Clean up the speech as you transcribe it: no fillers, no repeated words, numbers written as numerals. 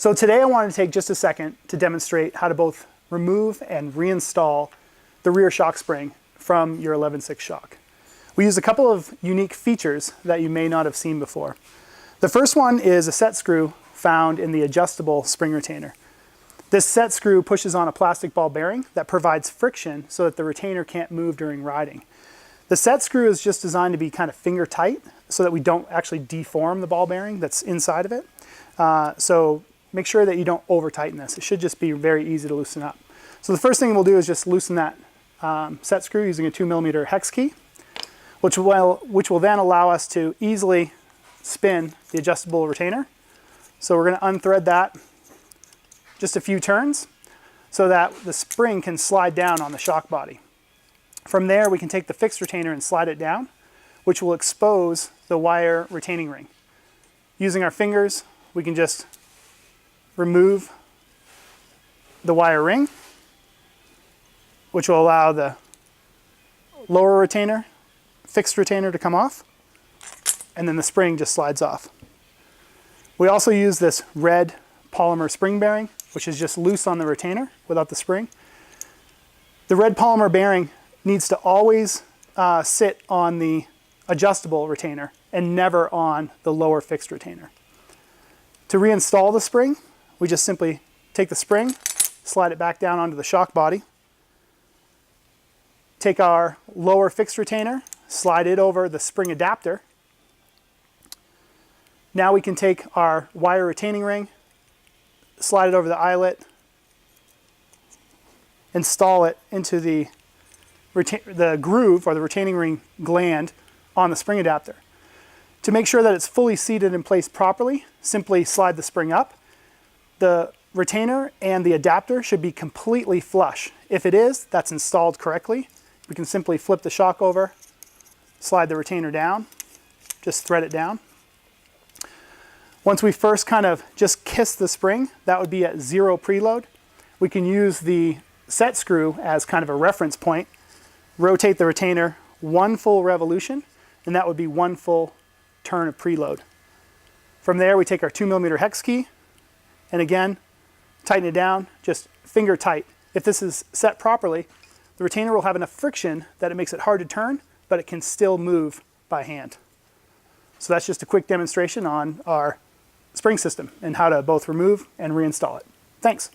So today I wanted to take just a second to demonstrate how to both remove and reinstall the rear shock spring from your 11/6 shock. We use a couple of unique features that you may not have seen before. The first one is a set screw found in the adjustable spring retainer. This set screw pushes on a plastic ball bearing that provides friction so that the retainer can't move during riding. The set screw is just designed to be kind of finger tight so that we don't actually deform the ball bearing that's inside of it. So make sure that you don't over tighten this. It should just be very easy to loosen up. So the first thing we'll do is just loosen that set screw using a 2mm hex key, which will then allow us to easily spin the adjustable retainer. So we're going to unthread that just a few turns so that the spring can slide down on the shock body. From there, we can take the fixed retainer and slide it down, which will expose the wire retaining ring. Using our fingers, we can just remove the wire ring, which will allow the lower retainer, fixed retainer to come off, and then the spring just slides off. We also use this red polymer spring bearing, which is just loose on the retainer without the spring. The red polymer bearing needs to always sit on the adjustable retainer and never on the lower fixed retainer. To reinstall the spring, we just simply take the spring, slide it back down onto the shock body, take our lower fixed retainer, slide it over the spring adapter. Now we can take our wire retaining ring, slide it over the eyelet, install it into the groove or the retaining ring gland on the spring adapter. To make sure that it's fully seated in place properly, simply slide the spring up. The retainer and the adapter should be completely flush. If it is, that's installed correctly. We can simply flip the shock over, slide the retainer down, just thread it down. Once we first kind of just kiss the spring, that would be at 0 preload. We can use the set screw as kind of a reference point, rotate the retainer 1 full revolution, and that would be 1 full turn of preload. From there, we take our 2mm hex key, and again, tighten it down, just finger tight. If this is set properly, the retainer will have enough friction that it makes it hard to turn, but it can still move by hand. So that's just a quick demonstration on our spring system and how to both remove and reinstall it. Thanks.